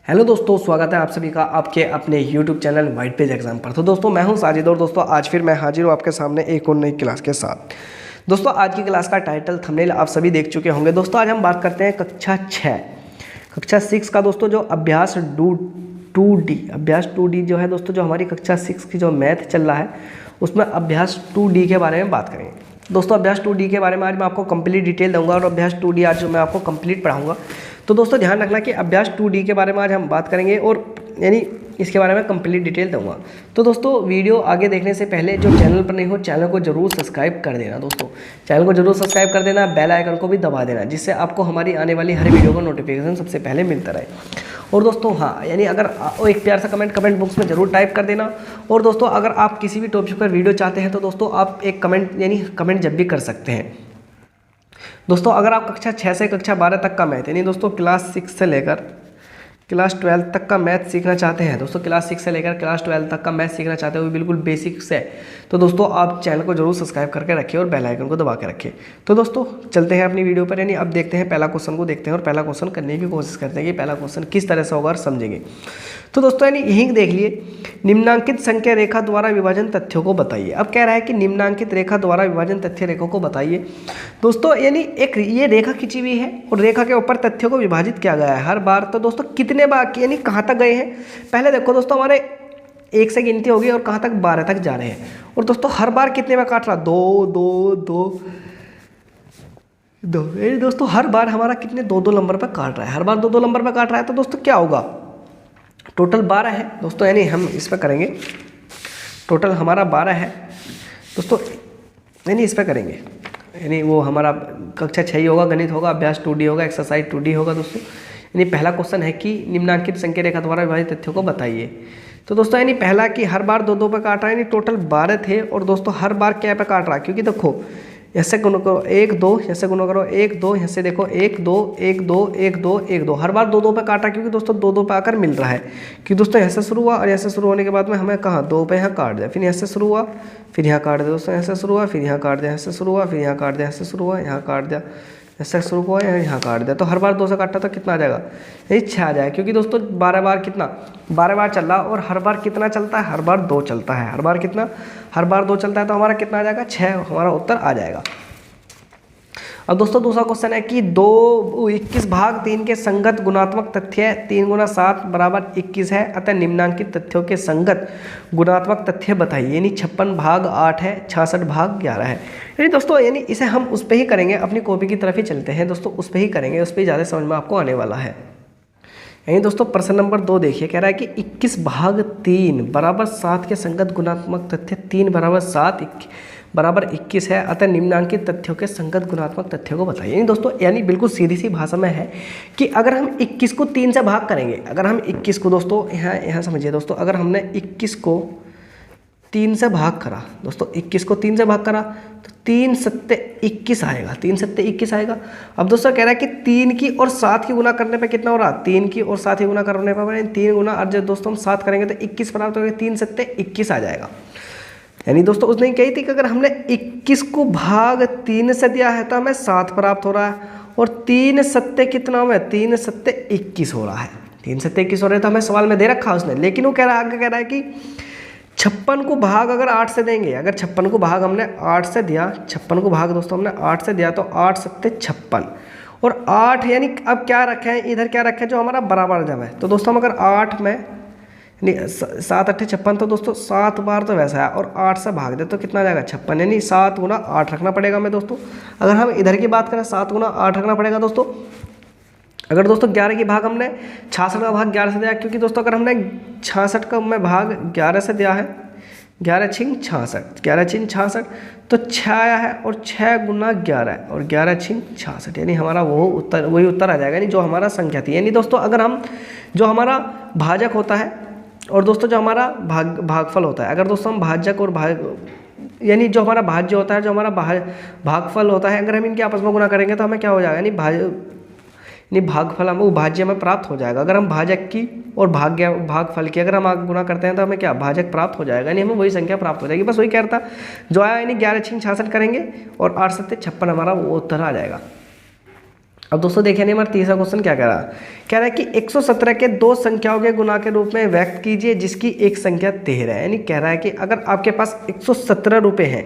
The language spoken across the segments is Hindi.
हेलो दोस्तों, स्वागत है आप सभी का आपके अपने YouTube channel white page exam पर। तो दोस्तों मैं हूं साजिद और दोस्तों आज फिर मैं हाजिर हूं आपके सामने एक और नई क्लास के साथ। दोस्तों आज की क्लास का टाइटल थंबनेल आप सभी देख चुके होंगे। दोस्तों आज हम बात करते हैं कक्षा 6 का दोस्तों जो अभ्यास 2D जो है दोस्तों, जो हमारी कक्षा 6 की जो मैथ चल रहा है उसमें अभ्यास 2D के बारे में बात करेंगे। दोस्तों अभ्यास 2D के बारे में आज मैं आपको कंप्लीट डिटेल दूंगा और अभ्यास 2D आज जो मैं आपको कंप्लीट पढ़ाऊंगा। तो दोस्तों ध्यान रखना कि अभ्यास 2D के बारे में आज हम बात करेंगे और यानी इसके बारे में कंप्लीट डिटेल दूंगा। तो दोस्तों वीडियो आगे देखने से पहले जो चैनल पर नहीं हो चैनल को जरूर सब्सक्राइब कर देना। दोस्तों चैनल को जरूर सब्सक्राइब कर देना, बेल आइकन को भी दबा देना, जिससे आपको हमारी आने वाली हर वीडियो का नोटिफिकेशन सबसे पहले मिलता रहे। और दोस्तों हाँ, यानी अगर एक प्यार सा कमेंट बॉक्स में जरूर टाइप कर देना। और दोस्तों अगर आप किसी भी टॉपिक पर वीडियो चाहते हैं तो दोस्तों आप एक कमेंट जब भी कर सकते हैं। दोस्तों अगर आप कक्षा 6 से कक्षा 12 तक का मैथ यानी दोस्तों क्लास 6 से लेकर क्लास 12 तक का मैथ सीखना चाहते हैं, दोस्तों क्लास 6 से लेकर क्लास 12 तक का मैथ सीखना चाहते हैं, वो बिल्कुल बेसिक से, तो दोस्तों आप चैनल को जरूर सब्सक्राइब करके रखिए और बेल आइकन को दबा के रखिए। तो दोस्तों चलते हैं अपनी वीडियो पर, यानी अब देखते हैं पहला क्वेश्चन को देखते हैं और पहला क्वेश्चन करने की कोशिश करते हैं कि पहला क्वेश्चन किस तरह से होगा और समझेंगे। तो दोस्तों यानी यहीं देख लिए, निम्नांकित संख्या रेखा द्वारा विभाजन तथ्यों को बताइए। अब कह रहा है कि निम्नांकित रेखा द्वारा विभाजन तथ्य रेखा को बताइए। दोस्तों यानी एक ये रेखा खींची हुई है और रेखा के ऊपर तथ्यों को विभाजित किया गया है हर बार। तो दोस्तों कितने बार यानी कहाँ तक गए हैं, पहले देखो दोस्तों हमारे 1 से गिनती होगी और कहाँ तक 12 तक जा रहे हैं। और दोस्तों हर बार कितने बार काट रहा, 2 2 2 2। ये दोस्तों हर बार हमारा कितने 2 नंबर पर काट रहा है, हर बार 2 नंबर पर काट रहा है। तो दोस्तों क्या होगा, टोटल 12 है दोस्तों, यानी हम इस पर करेंगे टोटल हमारा 12 है दोस्तों, यानी इस पर करेंगे, यानी वो हमारा कक्षा 6 ही होगा, गणित होगा, अभ्यास 2D होगा, एक्सरसाइज 2D होगा दोस्तों। यानी पहला क्वेश्चन है कि निम्नांकित संख्या रेखा द्वारा विभाजित तथ्यों को बताइए। तो दोस्तों यानी पहला कि हर बार 2 पे काट रहा है, यानी टोटल 12 थे और दोस्तों हर बार क्या पे काट रहा है, क्योंकि देखो ऐसे गुणा करो 1 2, ऐसे गुणा करो 1 2, यहाँ से देखो 1 2 1 2 1 2 1 2, हर बार 2 पे काटा, क्योंकि दोस्तों 2 पे आकर मिल रहा है। क्योंकि दोस्तों यहाँ से शुरू हुआ और यहाँ से शुरू होने के बाद में हमें कहाँ 2 पे यहाँ काट दिया, फिर यहाँ से शुरू हुआ फिर यहाँ काट दिया दोस्तों, यहाँ से शुरू हुआ फिर यहाँ काट दिया, यहाँ से शुरू हुआ फिर यहाँ काट दिया, यहाँ से शुरू हुआ यहाँ काट दिया, ऐसा शुरू हुआ यहाँ काट दिया। तो हर बार 2 से काटा तो कितना आ जाएगा, यही 6 आ जाएगा, क्योंकि दोस्तों 12 बार कितना 12 बार चल रहा और हर बार कितना चलता है, हर बार 2 चलता है, हर बार कितना हर बार 2 चलता है। तो हमारा कितना आ जाएगा 6, हमारा उत्तर आ जाएगा। अब दोस्तों दूसरा क्वेश्चन है कि 21/3 के संगत गुणात्मक तथ्य 3 × 7 = 21 है, अतः निम्नांकित तथ्यों के संगत गुणात्मक तथ्य बताइए। यानी 56/8 है, 66/11 है। यानी दोस्तों यानी इसे हम उस पर ही करेंगे, अपनी कॉपी की तरफ ही चलते हैं दोस्तों, उस पर ही करेंगे, उस पर ज़्यादा समझ में आपको आने वाला है। यानी दोस्तों प्रश्न नंबर 2 देखिए, कह रहा है कि 21/3 = 7 के संगत गुणात्मक तथ्य 3 = 7 = 21 है, अतः निम्नांकित तथ्यों के संगत गुणात्मक तथ्यों को बताइए। यानी दोस्तों यानी बिल्कुल सीधी सी भाषा में है कि अगर हम 21 को 3 से भाग करेंगे, अगर हम 21 को दोस्तों यहाँ समझिए दोस्तों, अगर हमने 21 को 3 से भाग करा दोस्तों, 21 को 3 से भाग करा तो 3 7 21 आएगा, 3 7 21 आएगा। अब दोस्तों कह रहा है कि 3 की और 7 की गुना करने पे कितना हो रहा, 3 की और 7 की गुना करने पर 3 गुना, और जब दोस्तों हम 7 करेंगे तो 21 प्राप्त होगा, 3 7 21 आ जाएगा। यानी दोस्तों उसने कही थी कि अगर हमने 21 को भाग 3 से दिया है तो हमें 7 प्राप्त हो रहा है, और 3 7 कितना हुआ, 3 7 21 हो रहा है, 3 7 21 हो रहा है। तो हमें सवाल में दे रखा है उसने, लेकिन वो कह रहा है आगे, कह रहा है कि 56 को भाग अगर 8 से देंगे, अगर 56 को भाग हमने 8 से दिया, 56 को भाग दोस्तों हमने 8 से दिया तो 8 7 56 और 8, यानी अब क्या रखे हैं इधर, क्या रखे हैं जो हमारा बराबर जब है। तो दोस्तों हम अगर 8 में यानी 7 8 56, तो दोस्तों 7 बार तो वैसा है और 8 से भाग दे तो कितना आ जाएगा 56, यानी 7 × 8 रखना पड़ेगा हमें दोस्तों। अगर हम इधर की बात करें 7 × 8 रखना पड़ेगा दोस्तों। अगर दोस्तों 11 की भाग हमने 66 का भाग 11 से दिया, क्योंकि दोस्तों अगर हमने 66 का में भाग 11 से दिया है, 11 × 66, 11 × 66 तो 6 आया है, और 6 × 11 और 11 × 66, यानी हमारा वही उत्तर आ जाएगा, यानी जो हमारा संख्या थी। यानी दोस्तों अगर हम जो हमारा भाजक होता है और दोस्तों जो हमारा भागफल होता है, अगर दोस्तों हम भाजक और यानी जो हमारा भाज्य होता है, जो हमारा भागफल होता है, अगर हम इनके आपस में गुना करेंगे तो हमें क्या हो जाएगा, यानी भागफल हमें भाज्य में प्राप्त हो जाएगा। अगर हम भाजक की और भागफल की अगर हम गुना करते हैं तो हमें क्या भाजक प्राप्त हो जाएगा, यानी हमें वही संख्या प्राप्त हो जाएगी। बस वही कह रहा था जो आया, यानी 11 × 66 करेंगे और 8 7 56 हमारा वो उत्तर आ जाएगा। अब दोस्तों देखिए नहीं, हमारा तीसरा क्वेश्चन क्या कह रहा है कि 117 के दो संख्याओं के गुना के रूप में व्यक्त कीजिए जिसकी एक संख्या 13 है। यानी कह रहा है कि अगर आपके पास 117 रुपये हैं,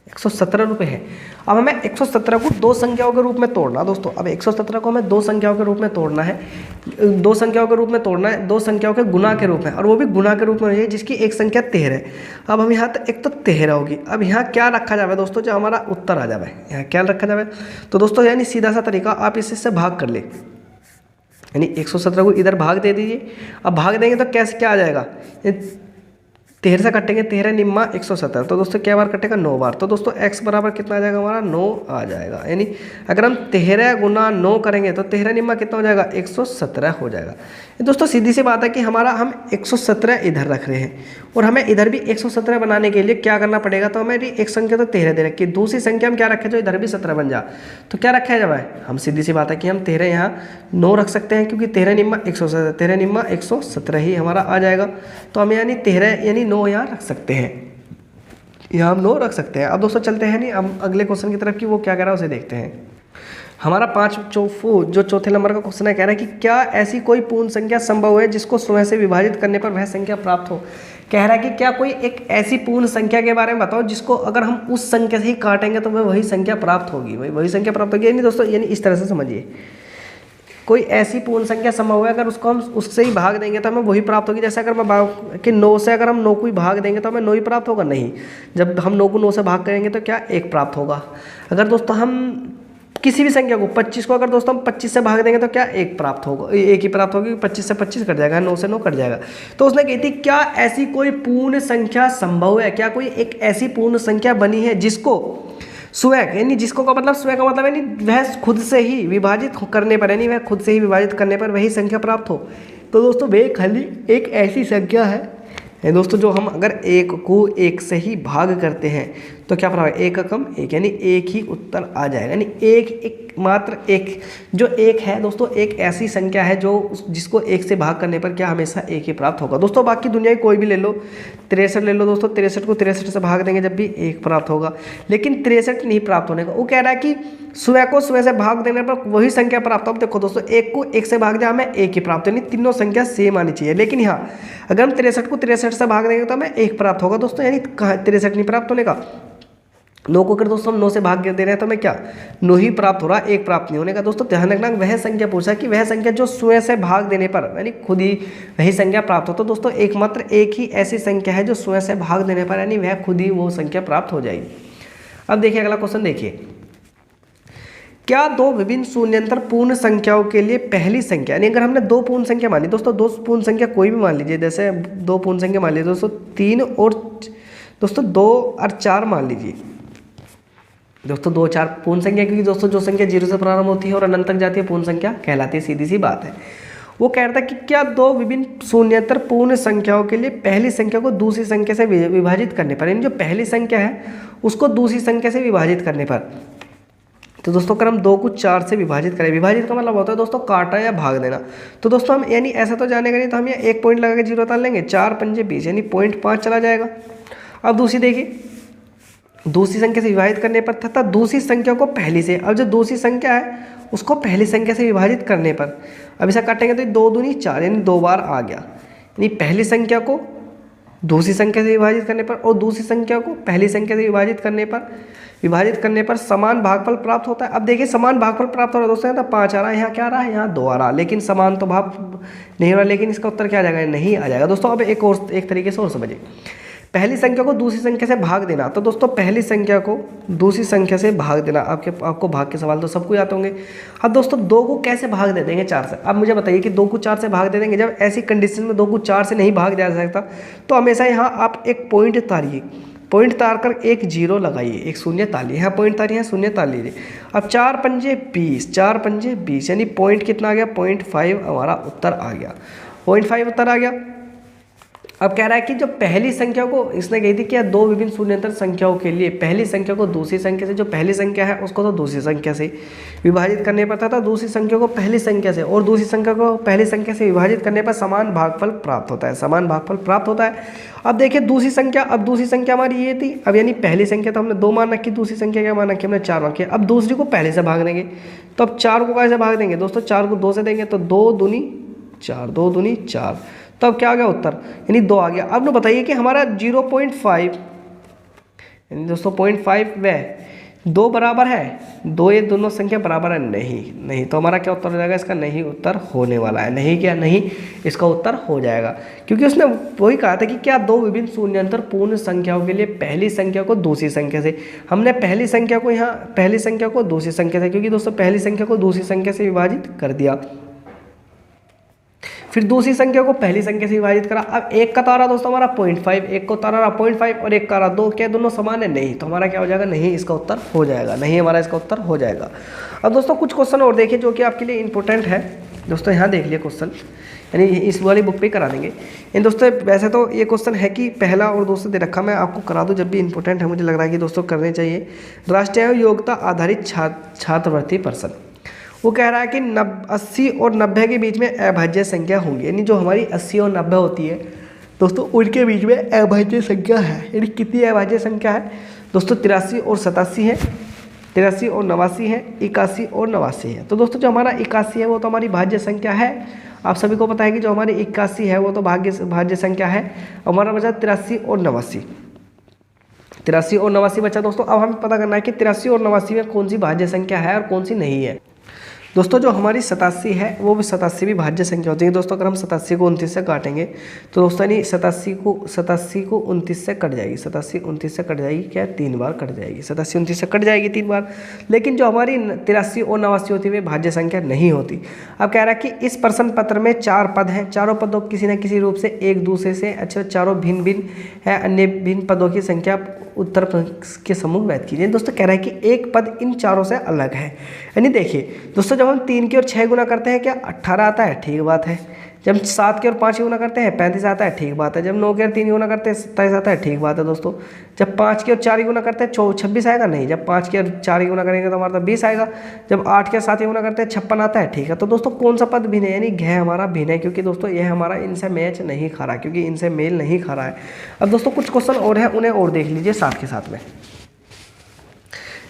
117 रुपये है, अब हमें 117 को दो संख्याओं के रूप में तोड़ना दोस्तों। अब 117 को हमें दो संख्याओं के रूप में तोड़ना है, दो संख्याओं के रूप में तोड़ना है, दो संख्याओं के गुना के रूप में, और वो भी गुना के रूप में है जिसकी एक संख्या 13 है। अब हम यहाँ एक तो 13 होगी, अब यहाँ क्या रखा जाए दोस्तों, जो हमारा उत्तर आ जाए, यहाँ क्या रखा जाए तो दोस्तों यानी सीधा सा तरीका, आप इससे भाग कर ले, यानी 117 को इधर भाग दे दीजिए। अब भाग देंगे तो कैसे क्या आ जाएगा, 13 से कटेंगे, 13 निम्मा 117, तो दोस्तों क्या बार कटेगा, 9 बार। तो दोस्तों x बराबर कितना आ जाएगा हमारा, 9 आ जाएगा। यानी अगर हम 13 गुना 9 करेंगे तो 13 निम्मा कितना हो जाएगा, 117 हो जाएगा। दोस्तों सीधी सी बात है कि हम 117 इधर रख रहे हैं और हमें इधर भी 117 बनाने के लिए क्या करना पड़ेगा, तो हमें एक संख्या तो 13 दे रखी है, दूसरी संख्या हम क्या रखें जो इधर भी 17 बन जा, तो क्या रखा जाए, हम सीधी सी बात है कि हम 13 यहाँ 9 रख सकते हैं, क्योंकि 13 निम्मा 117, 13 निम्मा 117 ही हमारा आ जाएगा। तो हम यानी 13 यानी 9 यहाँ रख सकते हैं, यहाँ हम 9 रख सकते हैं। अब दोस्तों चलते हैं नहीं हम अगले क्वेश्चन की तरफ कि वो क्या कह रहा है उसे देखते हैं। हमारा जो चौथे नंबर का क्वेश्चन है, कह रहा है कि क्या ऐसी कोई पूर्ण संख्या संभव है जिसको स्वयं से विभाजित करने पर वह संख्या प्राप्त हो। कह रहा है कि क्या कोई एक ऐसी पूर्ण संख्या के बारे में बताओ जिसको अगर हम उस संख्या से ही काटेंगे तो वह वही संख्या प्राप्त होगी, वही संख्या प्राप्त होगी। यानी दोस्तों यानी इस तरह से समझिए, कोई ऐसी पूर्ण संख्या संभव है अगर उसको हम उससे ही भाग देंगे तो हमें वही प्राप्त होगी। जैसे अगर मैं कि 9 से अगर हम 9 को ही भाग देंगे तो हमें 9 ही प्राप्त होगा, नहीं, जब हम 9 को 9 से भाग करेंगे तो क्या 1 प्राप्त होगा। अगर दोस्तों हम किसी भी संख्या को 25 को अगर दोस्तों हम 25 से भाग देंगे तो क्या 1 प्राप्त होगा, 1 ही प्राप्त होगी, 25 से 25 कट जाएगा, 9 से 9 कट जाएगा। तो उसने कही थी क्या ऐसी कोई पूर्ण संख्या संभव है, क्या कोई एक ऐसी पूर्ण संख्या बनी है जिसको स्वयं, यानी जिसको का मतलब स्वयं का मतलब यानी वह खुद से ही विभाजित करने पर, यानी वह खुद से ही विभाजित करने पर वही संख्या प्राप्त हो। तो दोस्तों वे खाली एक ऐसी संख्या है दोस्तों जो हम अगर 1 को 1 से ही भाग करते हैं तो क्या प्राप्त है, 1 का कम 1, यानी 1 ही उत्तर आ जाएगा। यानी एक मात्र एक जो 1 है दोस्तों, एक ऐसी संख्या है जो जिसको 1 से भाग करने पर क्या हमेशा 1 ही प्राप्त होगा। दोस्तों बाकी दुनिया की कोई भी ले लो, 63 ले लो दोस्तों, 63 को 63 से भाग देंगे जब भी 1 प्राप्त होगा, लेकिन 63 नहीं प्राप्त होने का। वो कह रहा है कि स्वयं को स्वयं से भाग देने पर वही संख्या प्राप्त हो। अब देखो दोस्तों 1 को 1 से भाग दिया हमें 1 ही प्राप्त, यानी तीनों संख्या सेम आनी चाहिए। लेकिन यहाँ अगर हम 63 को 63 से भाग देंगे तो हमें 1 प्राप्त होगा दोस्तों, यानी 63 नहीं प्राप्त होने का। 9 को अगर दोस्तों हम 9 से भाग दे रहे हैं तो हमें क्या 9 ही प्राप्त हो रहा है, 1 प्राप्त नहीं होने का। दोस्तों ध्यान रखना वह संख्या पूछा कि वह संख्या जो स्वयं से भाग देने पर यानी खुद ही वही संख्या प्राप्त हो। तो दोस्तों एकमात्र एक ही ऐसी संख्या है जो स्वयं से भाग देने पर यानी वह खुद ही वो संख्या प्राप्त हो जाएगी। अब देखिए अगला क्वेश्चन देखिए, क्या दो विभिन्न शून्यंतर पूर्ण संख्याओं के लिए पहली संख्या, यानी अगर हमने दो पूर्ण संख्या मान ली दोस्तों, दो पूर्ण संख्या कोई भी मान लीजिए, जैसे दो पूर्ण संख्या मान लीजिए दोस्तों 3 और दोस्तों 2 और 4 मान लीजिए दोस्तों, 2 4 पूर्ण संख्या, क्योंकि दोस्तों जो संख्या 0 से प्रारंभ होती है और अनंत तक जाती है पूर्ण संख्या कहलाती है, सीधी सी बात है। वो कह रहा था कि क्या दो विभिन्न शून्यंतर पूर्ण संख्याओं के लिए पहली संख्या को दूसरी संख्या से विभाजित करने पर, यानी जो पहली संख्या है उसको दूसरी संख्या से विभाजित करने पर, तो दोस्तों अगर हम 2 को 4 से विभाजित करें, विभाजित का मतलब होता है दोस्तों काटा या भाग देना। तो दोस्तों हम यानी ऐसा तो जानेगा नहीं, तो हम यहाँ 1 पॉइंट लगा के 0 ताल लेंगे, 4 पंजे 20 यानी 0.5 चला जाएगा। अब दूसरी देखिए, दूसरी संख्या से विभाजित करने पर तथा दूसरी संख्या को पहली से, अब जो दूसरी संख्या है उसको पहली संख्या से विभाजित करने पर, अब ऐसा काटेंगे तो 2 दूनी 4 यानी 2 बार आ गया, यानी पहली संख्या को दूसरी संख्या से विभाजित करने पर और दूसरी संख्या को पहली संख्या से विभाजित करने पर समान भागफल प्राप्त होता है। अब देखिए समान भागफल प्राप्त हो रहा है दोस्तों, तो 5 आ रहा है, यहाँ क्या आ रहा है, यहाँ 2 आ रहा है, लेकिन समान तो भाग नहीं हो रहा, लेकिन इसका उत्तर क्या आ जाएगा, नहीं आ जाएगा। दोस्तों अब एक तरीके से और समझिए, पहली संख्या को दूसरी संख्या से भाग देना, तो दोस्तों पहली संख्या को दूसरी संख्या से भाग देना, आपको भाग के सवाल तो सबको याद होंगे। अब दोस्तों 2 को कैसे भाग दे देंगे 4 से, अब मुझे बताइए कि 2 को 4 से भाग दे देंगे, जब ऐसी कंडीशन में 2 को 4 से नहीं भाग जा सकता तो हमेशा यहाँ आप एक पॉइंट तारिए, पॉइंट तार कर एक 0 लगाइए, एक शून्य तालिए, यहाँ पॉइंट तारिए, यहाँ शून्य ताल लीजिए। अब 4 पंजे 20, 4 पंजे 20 यानी पॉइंट कितना आ गया, 0.5 हमारा उत्तर आ गया, 0.5 उत्तर आ गया। अब कह रहा है कि जो पहली संख्या को इसने कही थी कि दो विभिन्न शून्यंतर संख्याओं के लिए पहली संख्या को दूसरी संख्या से, जो पहली संख्या है उसको तो दूसरी संख्या से विभाजित करने पर था, दूसरी संख्या को पहली संख्या से और दूसरी संख्या को पहली संख्या से विभाजित करने पर समान भागफल प्राप्त होता है, समान भागफल प्राप्त होता है। अब देखिए दूसरी संख्या, अब दूसरी संख्या हमारी ये थी, अब यानी पहली संख्या तो हमने 2 मान रखी, दूसरी संख्या क्या मान रखी हमने 4 मान रखी। अब दूसरी को पहले से भाग देंगे, तो अब 4 को कैसे भाग देंगे दोस्तों, 4 को 2 से देंगे तो 2 दूनी 4, 2 दूनी 4। तो अब क्या आ गया उत्तर, यानी 2 आ गया। अब ना बताइए कि हमारा 0.5 यानी दोस्तों 0.5 व 2 बराबर है, 2 ये दोनों संख्या बराबर है, नहीं तो हमारा क्या उत्तर हो जाएगा, इसका नहीं उत्तर होने वाला है। नहीं क्या, नहीं इसका उत्तर हो जाएगा, क्योंकि उसने वही कहा था कि क्या 2 विभिन्न शून्यंतर पूर्ण संख्याओं के लिए पहली संख्या को दूसरी संख्या से, हमने पहली संख्या को यहाँ पहली संख्या को दूसरी संख्या से, क्योंकि दोस्तों पहली संख्या को दूसरी संख्या से विभाजित कर दिया, फिर दूसरी संख्या को पहली संख्या से विभाजित करा। अब एक का तारा दोस्तों हमारा 0.5, एक को तारा 0.5 और एक का तारा 2, क्या दोनों समान है, नहीं, तो हमारा क्या हो जाएगा, नहीं इसका उत्तर हो जाएगा, नहीं हमारा इसका उत्तर हो जाएगा। अब दोस्तों कुछ क्वेश्चन और देखिए जो कि आपके लिए इंपॉर्टेंट है दोस्तों, यहाँ देख लिए क्वेश्चन, यानी इस वाली बुक पे करा देंगे इन दोस्तों। वैसे तो ये क्वेश्चन है कि पहला और दूसरा दे रखा, मैं आपको करा दूँ जब भी इंपॉर्टेंट है, मुझे लग रहा है कि दोस्तों करने चाहिए। राष्ट्रीय योग्यता आधारित छात्रवृत्ति पर्सन, वो कह रहा है कि 80 और 90 के बीच में अभाज्य संख्या होंगी, यानी जो हमारी 80 और 90 होती है दोस्तों उनके बीच में अभाज्य संख्या है, यानी कितनी अभाज्य संख्या है दोस्तों, 83 और 87 है, 83 और 89 है, 81 और 89 है। तो दोस्तों जो हमारा 81 है वो तो हमारी भाज्य संख्या है, आप सभी को पता है कि जो हमारी 81 है वो तो भाज्य संख्या है। हमारा बचा 83 और 89, 83 और 89 बचा दोस्तों। अब हमें पता करना है कि 83 और 89 में कौन सी भाज्य संख्या है और कौन सी नहीं है। दोस्तों जो हमारी 87 है वो भी 87 भी भाज्य संख्या होती है दोस्तों। अगर हम 87 को 29 से काटेंगे तो दोस्तों यानी 87 को 29 से कट जाएगी, 87 29 से कट जाएगी, क्या 3 बार कट जाएगी, 87 29 से कट जाएगी 3 बार। लेकिन जो हमारी 83 और 89 होती है वे भाज्य संख्या नहीं होती। अब कह रहा है कि इस प्रश्न पत्र में 4 पद हैं, चारों पदों किसी न किसी रूप से एक दूसरे से चारों भिन्न भिन्न है, अन्य भिन्न पदों की संख्या उत्तर के समूह व्यक्त कीजिए। दोस्तों कह रहा है कि एक पद इन चारों से अलग है, यानी देखिए दोस्तों जब हम 3 की और 6 गुना करते हैं क्या 18 आता है, ठीक बात है। जब 7 की और 5 की गुना करते हैं 35 आता है, ठीक बात है। जब 9 की और 3 की गुना करते हैं 27 आता है, ठीक बात है दोस्तों। जब 5 की और 4 की गुना करते हैं 26 आएगा, नहीं। जब 5 की और 4 की गुना करेंगे तो हमारा 20 आएगा। जब 8 की और 7 की गुना करते हैं 56 आता है, ठीक है। तो दोस्तों कौन सा पद भिन्न है, यानी घ हमारा भिन्न है, क्योंकि दोस्तों यह हमारा इनसे मैच नहीं खा रहा, क्योंकि इनसे मेल नहीं खा रहा है। अब दोस्तों कुछ क्वेश्चन और हैं, उन्हें और देख लीजिए साथ के साथ में।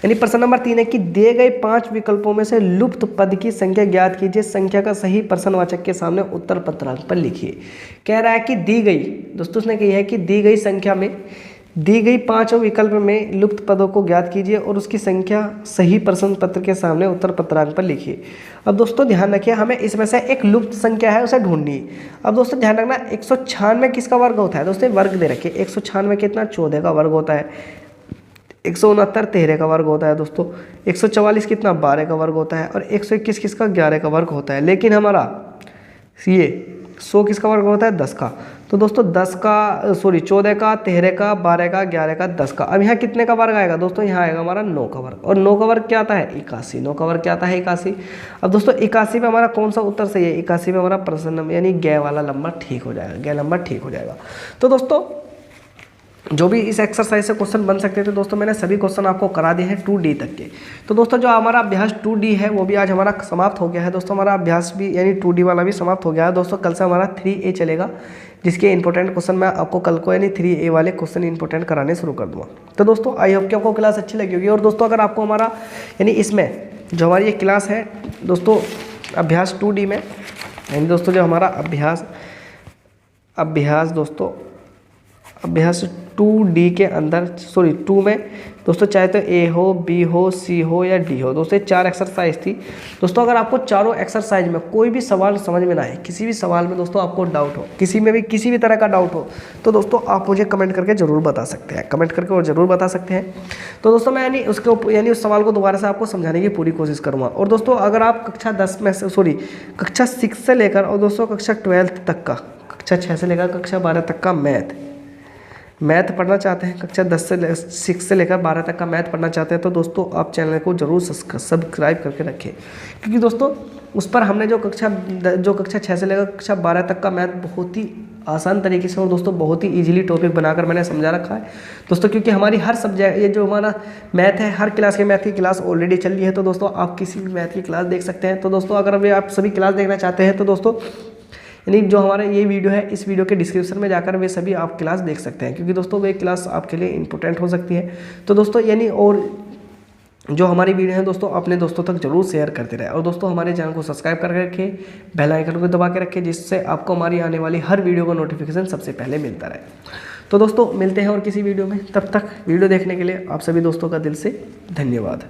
यानी प्रश्न नंबर 3 है कि दिए गए 5 विकल्पों में से लुप्त पद की संख्या ज्ञात कीजिए, संख्या का सही प्रश्नवाचक के सामने उत्तर पत्रांक पर लिखिए। कह रहा है कि दी गई दोस्तों उसने कही है कि दी गई संख्या में दी गई 5 विकल्प में लुप्त पदों को ज्ञात कीजिए और उसकी संख्या सही प्रश्न पत्र के सामने उत्तर पत्रांक पर लिखिए। अब दोस्तों ध्यान रखिए हमें इसमें से एक लुप्त संख्या है उसे ढूंढनी है। अब दोस्तों ध्यान रखना 196 किसका वर्ग होता है दोस्तों, वर्ग दे रखे 196 कितना 14 का वर्ग होता है। 169 13 का वर्ग होता है दोस्तों। 144 कितना 12 का वर्ग होता है और 121 किसका 11 का वर्ग होता है। लेकिन हमारा ये 100 किसका वर्ग होता है 10 का। तो दोस्तों 14 का 13 का 12 का 11 का 10 का। अब यहाँ कितने का वर्ग आएगा दोस्तों, यहाँ आएगा हमारा 9 का वर्ग। और 9 का वर्ग क्या आता है 81, 9 का वर्ग क्या आता है 81। अब दोस्तों 81 पे हमारा कौन सा उत्तर सही है, 81 पे हमारा प्रश्न नंबर यानी ग वाला नंबर ठीक हो जाएगा, ग नंबर ठीक हो जाएगा। तो दोस्तों जो भी इस एक्सरसाइज से क्वेश्चन बन सकते थे दोस्तों मैंने सभी क्वेश्चन आपको करा दिए हैं 2D तक के। तो दोस्तों जो हमारा अभ्यास 2D है वो भी आज हमारा समाप्त हो गया है दोस्तों। हमारा अभ्यास भी यानी 2D वाला भी समाप्त हो गया है दोस्तों। कल से हमारा 3A चलेगा, जिसके इंपॉर्टेंट क्वेश्चन मैं आपको कल को यानी 3A वाले क्वेश्चन इंपॉर्टेंट कराने शुरू कर दूँगा। तो दोस्तों आई होप कि आपको क्लास अच्छी लगी होगी। और दोस्तों अगर आपको हमारा यानी इसमें जो हमारी ये क्लास है दोस्तों अभ्यास 2D में यानी दोस्तों जो हमारा अभ्यास 2D के अंदर 2 में दोस्तों चाहे तो A हो B हो C हो या D हो दोस्तों 4 एक्सरसाइज थी दोस्तों। अगर आपको चारों एक्सरसाइज में कोई भी सवाल समझ में ना आए, किसी भी सवाल में दोस्तों आपको डाउट हो, किसी में भी किसी भी तरह का डाउट हो तो दोस्तों आप मुझे कमेंट करके ज़रूर बता सकते हैं, कमेंट करके और ज़रूर बता सकते हैं। तो दोस्तों मैं यानी उस सवाल को दोबारा से आपको समझाने की पूरी कोशिश करूँगा। और दोस्तों अगर आप कक्षा 6 से लेकर और दोस्तों कक्षा 12 तक का, कक्षा 6 से लेकर कक्षा 12 तक का मैथ पढ़ना चाहते हैं, कक्षा 6 से लेकर 12 तक का मैथ पढ़ना चाहते हैं तो दोस्तों आप चैनल को जरूर सब्सक्राइब करके रखें। क्योंकि दोस्तों उस पर हमने जो कक्षा 6 से लेकर कक्षा 12 तक का मैथ बहुत ही आसान तरीके से और दोस्तों बहुत ही इजीली टॉपिक बनाकर मैंने समझा रखा है दोस्तों। क्योंकि हमारी हर सब्जेक्ट ये जो हमारा मैथ है, हर क्लास के मैथ की क्लास ऑलरेडी चल रही है। तो दोस्तों आप किसी भी मैथ की क्लास देख सकते हैं। तो दोस्तों अगर अभी आप सभी क्लास देखना चाहते हैं तो दोस्तों यानी जो हमारा ये वीडियो है इस वीडियो के डिस्क्रिप्शन में जाकर वे सभी आप क्लास देख सकते हैं, क्योंकि दोस्तों वे क्लास आपके लिए इंपॉर्टेंट हो सकती है। तो दोस्तों यानी और जो हमारी वीडियो है दोस्तों अपने दोस्तों तक जरूर शेयर करते रहे। और दोस्तों हमारे चैनल को सब्सक्राइब करके रखें, बेल आइकन को दबा के रखें, जिससे आपको हमारी आने वाली हर वीडियो का नोटिफिकेशन सबसे पहले मिलता रहे। तो दोस्तों मिलते हैं और किसी वीडियो में, तब तक वीडियो देखने के लिए आप सभी दोस्तों का दिल से धन्यवाद।